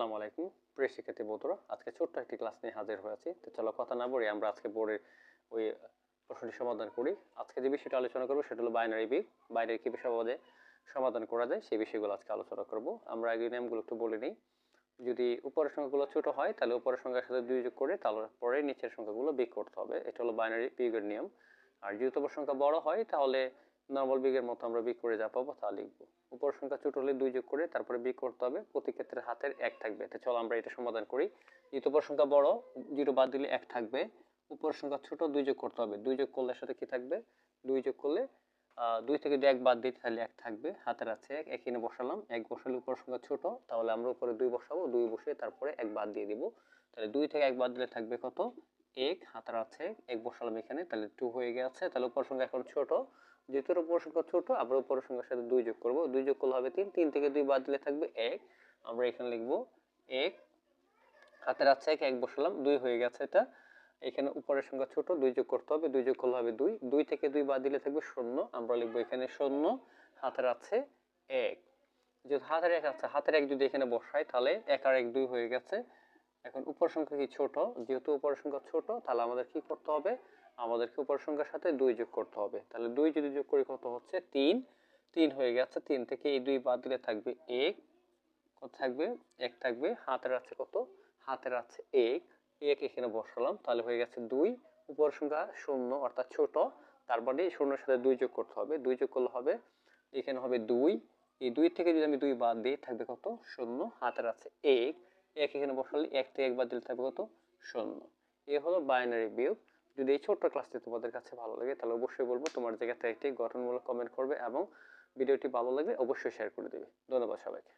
আসসালামু আলাইকুম প্রিয় শিক্ষার্থী বন্ধুরা, আজকে ছোট্ট একটি ক্লাস নিয়ে হাজির হয়েছি। তো চলো কথা না বলে আমরা আজকে বোর্ডের ওই প্রশ্নটি সমাধান করি। আজকে যে বিষয়টা আলোচনা করব সেটা হলো বাইনারি বিগ। বাইনারি কিভাবে সহজে সমাধান করা যায় সেই বিষয়গুলো আজকে আলোচনা করব। আমরা আগে নিয়মগুলো একটু বলে নিই। যদি উপরের সংখ্যাগুলো ছোট হয় তাহলে উপরের সংখ্যার সাথে 2 যোগ করে তারপরে নিচের সংখ্যাগুলো বিগ করতে হবে। এটা হলো বাইনারি বিগের নিয়ম। আর যদি উপরের সংখ্যা বড় হয় তাহলে নরমাল বিগের মতো আমরা বিগ করে যা পাবো তা লিখবো। উপরের সংখ্যা ছোট হলে 2 যোগ করে তারপরে বিগ করতে হবে। প্রতি ক্ষেত্রে হাতের 1 থাকবে। তো চলো আমরা এটা সমাধান করি। যেহেতু উপরের সংখ্যা বড়, 0 বাদ দিলে 1 থাকবে। উপরের সংখ্যা ছোট, 2 যোগ করতে হবে। 2 যোগ করলে সাথে কি থাকবে? 2 যোগ করলে 2 থেকে যদি 1 বাদ দিই তাহলে 1 থাকবে। হাতের আছে 1 এখানে বসালাম। 1 বসালে উপরের সংখ্যা ছোট, তাহলে আমরা উপরে 2 বসাবো। 2 বসিয়ে তারপরে 1 বাদ দিয়ে দিব। তাহলে 2 থেকে 1 বাদ দিলে থাকবে কত? 1। হাতের আছে 1 বসালাম এখানে, তাহলে 2 হয়ে গেছে। তাহলে উপরের সংখ্যা এখন ছোট, যেহেতু উপরের সংখ্যা ছোট আমরা উপরের সংখ্যার সাথে 2 যোগ করব। 2 যোগ করলে হবে 3। 3 থেকে 2 বাদ দিলে থাকবে 1। আমরা এখানে লিখব 1। হাতের আছে 1 বসালাম, 2 হয়ে গেছে এটা। এখানে উপরের সংখ্যা ছোট, 2 যোগ করতে হবে। 2 যোগ করলে হবে 2। 2 থেকে 2 বাদ দিলে থাকবে 0। আমরা লিখব এখানে 0। হাতের আছে 1। যেহেতু হাতের 1 আছে, হাতের 1 যদি এখানে বসাই তাহলে 1 আর 1 2 হয়ে গেছে। এখন উপরের সংখ্যা কি ছোট, যেহেতু উপরের সংখ্যা ছোট তাহলে আমাদের কি করতে হবে? আমাদেরকে উপরের সংখ্যার সাথে 2 যোগ করতে হবে। তাহলে 2 যদি যোগ করি কত হচ্ছে? 3। 3 হয়ে গেছে। 3 থেকে এই 2 বাদ দিলে থাকবে 1। কত থাকবে? 1 থাকবে। হাতের আছে কত? হাতের আছে 1। 1 এখানে বসালাম, তাহলে হয়ে গেছে 2। উপরের সংখ্যা 0 অর্থাৎ ছোট, তার মানে 0 এর সাথে 2 যোগ করতে হবে। 2 যোগ করলে হবে এখানে হবে 2। এই 2 থেকে যদি আমি 2 বাদ দিই থাকবে কত? 0। হাতের আছে 1। 1 এখানে বসালে 1 থেকে 1 বাদ দিলে থাকবে কত? 0। এই হলো বাইনারি বিয়োগ। যদি এই ছোট্ট ক্লাসটি তোমাদের কাছে ভালো লাগে তাহলে অবশ্যই বলবো তোমার জায়গা থেকে একটি গঠনমূলক কমেন্ট করবে এবং ভিডিওটি ভালো লাগলে অবশ্যই শেয়ার করে দেবে। ধন্যবাদ সবাইকে।